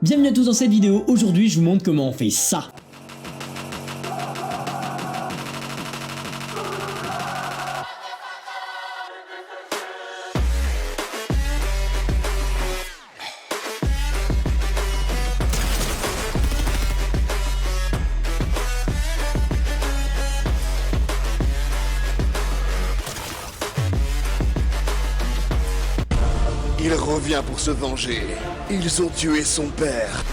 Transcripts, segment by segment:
Bienvenue à tous dans cette vidéo, aujourd'hui je vous montre comment on fait ça. Il revient pour se venger. Ils ont tué son père.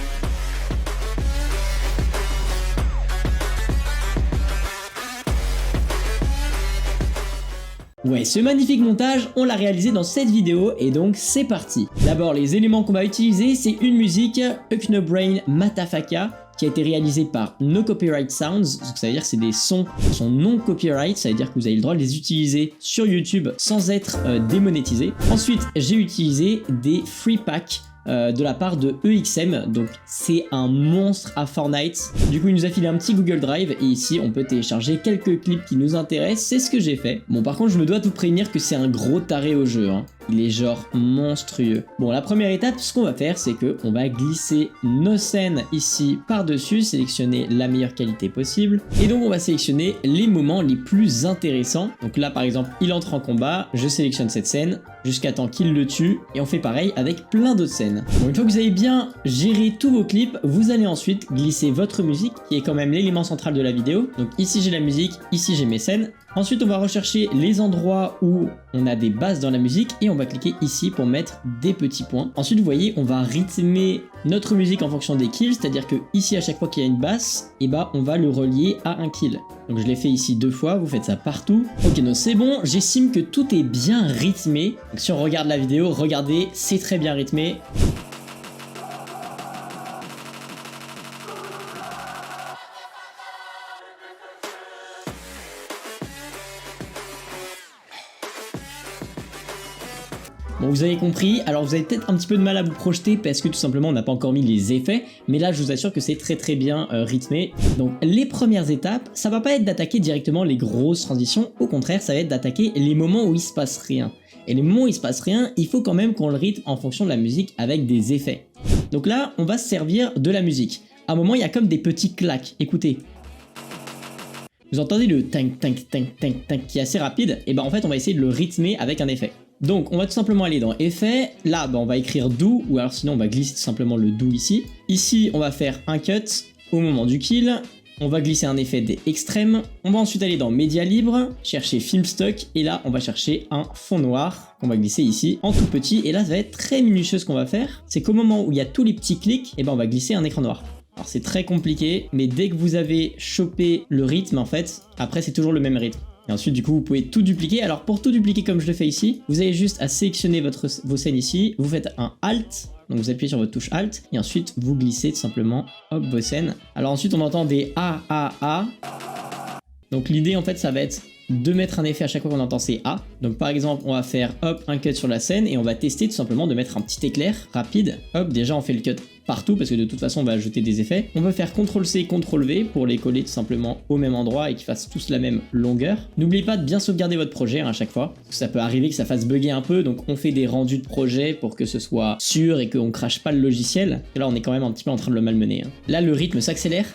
Ouais, ce magnifique montage, on l'a réalisé dans cette vidéo et donc c'est parti. D'abord, les éléments qu'on va utiliser, c'est une musique Uknobrain Matafaka qui a été réalisée par No Copyright Sounds, donc ça veut dire que c'est des sons qui sont non copyright, ça veut dire que vous avez le droit de les utiliser sur YouTube sans être démonétisés. Ensuite, j'ai utilisé des free packs de la part de EXM, donc c'est un monstre à Fortnite. Du coup il nous a filé un petit Google Drive et ici on peut télécharger quelques clips qui nous intéressent, c'est ce que j'ai fait. Bon par contre je me dois tout prévenir que c'est un gros taré au jeu, hein. Il est genre monstrueux. Bon la première étape, ce qu'on va faire c'est que on va glisser nos scènes ici par-dessus, sélectionner la meilleure qualité possible et donc on va sélectionner les moments les plus intéressants. Donc là par exemple il entre en combat, je sélectionne cette scène jusqu'à temps qu'il le tue et on fait pareil avec plein d'autres scènes. Bon, une fois que vous avez bien géré tous vos clips, vous allez ensuite glisser votre musique qui est quand même l'élément central de la vidéo. Donc ici j'ai la musique, ici j'ai mes scènes. Ensuite on va rechercher les endroits où on a des basses dans la musique et on va cliquer ici pour mettre des petits points. Ensuite vous voyez on va rythmer notre musique en fonction des kills, c'est-à-dire que ici à chaque fois qu'il y a une basse, et bah on va le relier à un kill. Donc je l'ai fait ici 2 fois, vous faites ça partout. Ok donc c'est bon, j'estime que tout est bien rythmé. Donc si on regarde la vidéo, regardez, c'est très bien rythmé. Bon vous avez compris, alors vous avez peut-être un petit peu de mal à vous projeter parce que tout simplement on n'a pas encore mis les effets, mais là je vous assure que c'est très bien rythmé. Donc les premières étapes, ça va pas être d'attaquer directement les grosses transitions, au contraire ça va être d'attaquer les moments où il se passe rien. Et les moments où il se passe rien, il faut quand même qu'on le rythme en fonction de la musique avec des effets. Donc là on va se servir de la musique. À un moment il y a comme des petits claques, écoutez. Vous entendez le tank tank tank tank tank qui est assez rapide, et ben en fait on va essayer de le rythmer avec un effet. Donc on va tout simplement aller dans effet, là on va écrire do, ou alors sinon on va glisser tout simplement le do ici. Ici on va faire un cut au moment du kill, on va glisser un effet des extrêmes, on va ensuite aller dans média libre, chercher film stock, et là on va chercher un fond noir qu'on va glisser ici en tout petit, et là ça va être très minutieux ce qu'on va faire, c'est qu'au moment où il y a tous les petits clics, et ben on va glisser un écran noir. Alors c'est très compliqué, mais dès que vous avez chopé le rythme en fait, après c'est toujours le même rythme. Et ensuite du coup vous pouvez tout dupliquer. Alors pour tout dupliquer comme je le fais ici, vous avez juste à sélectionner vos scènes ici, vous faites un Alt, donc vous appuyez sur votre touche Alt, et ensuite vous glissez tout simplement hop vos scènes. Alors ensuite on entend des A. Donc l'idée en fait ça va être de mettre un effet à chaque fois qu'on entend ces A. Donc par exemple on va faire hop un cut sur la scène et on va tester tout simplement de mettre un petit éclair rapide. Hop déjà on fait le cut partout parce que de toute façon on va ajouter des effets. On peut faire CTRL-C, CTRL-V pour les coller tout simplement au même endroit et qu'ils fassent tous la même longueur. N'oubliez pas de bien sauvegarder votre projet à chaque fois, parce que ça peut arriver que ça fasse bugger un peu, donc on fait des rendus de projet pour que ce soit sûr et qu'on crache pas le logiciel. Et là on est quand même un petit peu en train de le malmener, hein. Là le rythme s'accélère.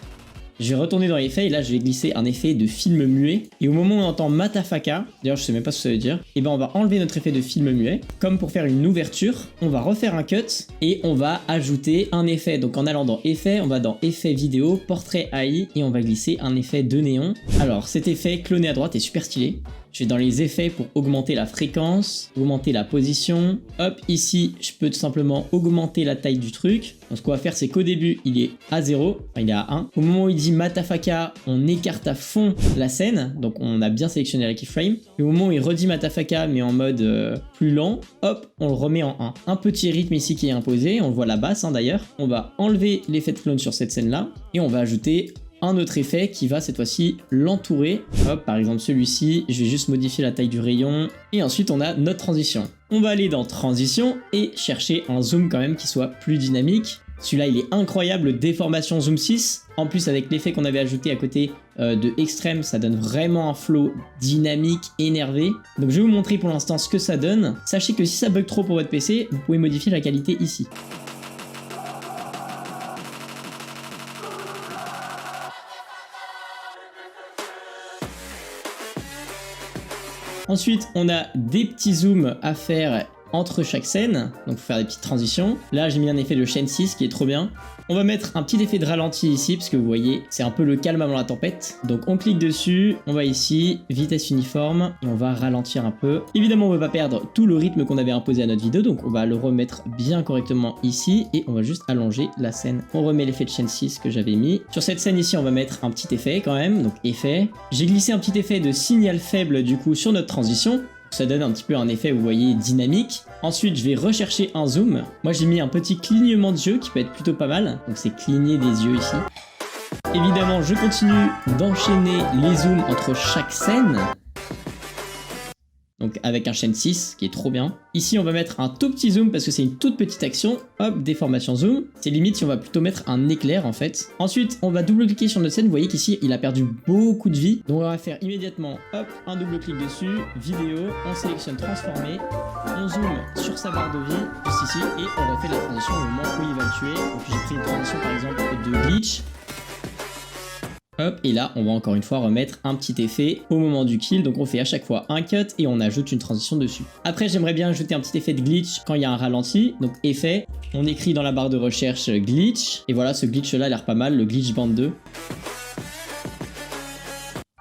Je vais retourner dans l'effet et là je vais glisser un effet de film muet. Et au moment où on entend Matafaka, d'ailleurs je sais même pas ce que ça veut dire, et ben on va enlever notre effet de film muet. Comme pour faire une ouverture, on va refaire un cut et on va ajouter un effet. Donc en allant dans effet, on va dans effet vidéo, portrait AI et on va glisser un effet de néon. Alors cet effet cloné à droite est super stylé. Je vais dans les effets pour augmenter la fréquence, augmenter la position. Hop, ici, je peux tout simplement augmenter la taille du truc. Donc ce qu'on va faire, c'est qu'au début, il est à 0, enfin il est à 1. Au moment où il dit Matafaka, on écarte à fond la scène. Donc on a bien sélectionné la keyframe. Et au moment où il redit Matafaka, mais en mode plus lent, hop, on le remet en 1. Un petit rythme ici qui est imposé, on le voit la basse hein, d'ailleurs. On va enlever l'effet de clone sur cette scène-là. Et on va ajouter un autre effet qui va cette fois-ci l'entourer. Hop, par exemple celui-ci, je vais juste modifier la taille du rayon. Et ensuite on a notre transition. On va aller dans transition et chercher un zoom quand même qui soit plus dynamique. Celui-là il est incroyable, déformation zoom 6. En plus avec l'effet qu'on avait ajouté à côté de extrême, ça donne vraiment un flow dynamique, énervé. Donc je vais vous montrer pour l'instant ce que ça donne. Sachez que si ça bug trop pour votre PC, vous pouvez modifier la qualité ici. Ensuite, on a des petits zooms à faire entre chaque scène, donc faut faire des petites transitions. Là, j'ai mis un effet de chaîne 6 qui est trop bien. On va mettre un petit effet de ralenti ici, parce que vous voyez, c'est un peu le calme avant la tempête. Donc on clique dessus, on va ici, vitesse uniforme, et on va ralentir un peu. Évidemment, on ne veut pas perdre tout le rythme qu'on avait imposé à notre vidéo, donc on va le remettre bien correctement ici, et on va juste allonger la scène. On remet l'effet de chaîne 6 que j'avais mis. Sur cette scène ici, on va mettre un petit effet quand même, donc effet. J'ai glissé un petit effet de signal faible du coup sur notre transition. Ça donne un petit peu un effet, vous voyez, dynamique. Ensuite, je vais rechercher un zoom. Moi, j'ai mis un petit clignement d'yeux qui peut être plutôt pas mal. Donc, c'est cligner des yeux ici. Évidemment, je continue d'enchaîner les zooms entre chaque scène. Donc avec un chaîne 6 qui est trop bien. Ici on va mettre un tout petit zoom parce que c'est une toute petite action. Hop, déformation zoom. C'est limite si on va plutôt mettre un éclair en fait. Ensuite on va double cliquer sur notre scène. Vous voyez qu'ici il a perdu beaucoup de vie. Donc on va faire immédiatement hop, un double clic dessus. Vidéo, on sélectionne transformer. On zoome sur sa barre de vie juste ici et on refait la transition au moment où il va le tuer. Donc j'ai pris une transition par exemple de glitch. Hop, et là on va encore une fois remettre un petit effet au moment du kill, donc on fait à chaque fois un cut et on ajoute une transition dessus. Après j'aimerais bien ajouter un petit effet de glitch quand il y a un ralenti, donc effet, on écrit dans la barre de recherche glitch, et voilà ce glitch là a l'air pas mal, le glitch band 2.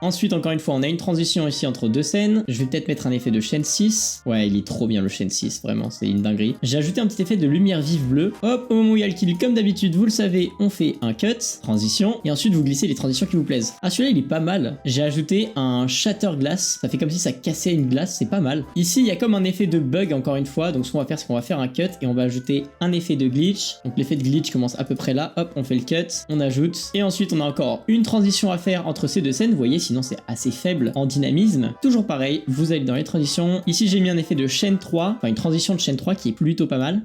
Ensuite, encore une fois, on a une transition ici entre deux scènes. Je vais peut-être mettre un effet de chaîne 6. Ouais, il est trop bien le chaîne 6, vraiment, c'est une dinguerie. J'ai ajouté un petit effet de lumière vive bleue. Hop, au moment où il y a le kill, comme d'habitude, vous le savez, on fait un cut, transition, et ensuite vous glissez les transitions qui vous plaisent. Ah, celui-là, il est pas mal. J'ai ajouté un shatter glass. Ça fait comme si ça cassait une glace, c'est pas mal. Ici, il y a comme un effet de bug, encore une fois. Donc, ce qu'on va faire, c'est qu'on va faire un cut et on va ajouter un effet de glitch. Donc, l'effet de glitch commence à peu près là. Hop, on fait le cut, on ajoute. Et ensuite, on a encore une transition à faire entre ces deux scènes. Vous voyez, sinon, c'est assez faible en dynamisme. Toujours pareil, vous allez dans les transitions. Ici, j'ai mis un effet de chaîne 3, enfin une transition de chaîne 3 qui est plutôt pas mal.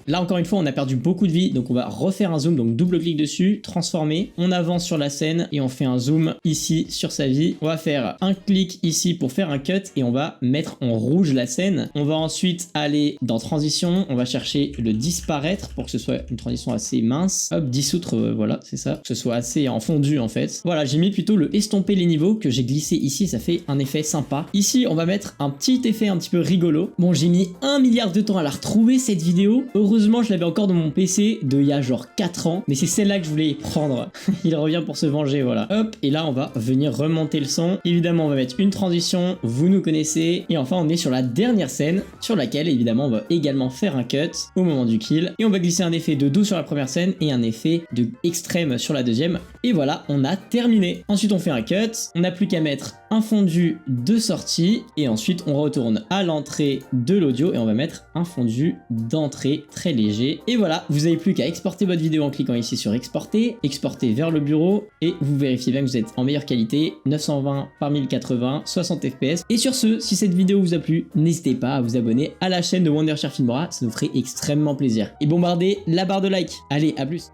Là, encore une fois, on a perdu beaucoup de vie, donc on va refaire un zoom, donc double clic dessus, transformer, on avance sur la scène et on fait un zoom ici sur sa vie. On va faire un clic ici pour faire un cut et on va mettre en rouge la scène. On va ensuite aller dans transition, on va chercher le disparaître pour que ce soit une transition assez mince. Hop, dissoudre, voilà, c'est ça, que ce soit assez en fondu en fait. Voilà, j'ai mis plutôt le estomper les niveaux que j'ai glissé ici, ça fait un effet sympa. Ici, on va mettre un petit effet un petit peu rigolo. Bon, j'ai mis 1 milliard de temps à la retrouver cette vidéo. Heureusement, je l'avais encore dans mon PC de il y a genre 4 ans, mais c'est celle-là que je voulais prendre. Il revient pour se venger, voilà. Hop, et là, on va venir remonter le son. Évidemment, on va mettre une transition, vous nous connaissez. Et enfin, on est sur la dernière scène, sur laquelle, évidemment, on va également faire un cut au moment du kill. Et on va glisser un effet de doux sur la première scène et un effet de extrême sur la deuxième. Et voilà, on a terminé. Ensuite, on fait un cut. On n'a plus qu'à mettre un fondu de sortie. Et ensuite, on retourne à l'entrée de l'audio et on va mettre un fondu d'entrée très léger. Et voilà, vous n'avez plus qu'à exporter votre vidéo en cliquant ici sur exporter, exporter vers le bureau et vous vérifiez bien que vous êtes en meilleure qualité, 920 par 1080, 60 fps. Et sur ce, si cette vidéo vous a plu, n'hésitez pas à vous abonner à la chaîne de Wondershare Filmora, ça nous ferait extrêmement plaisir. Et bombardez la barre de like. Allez, à plus.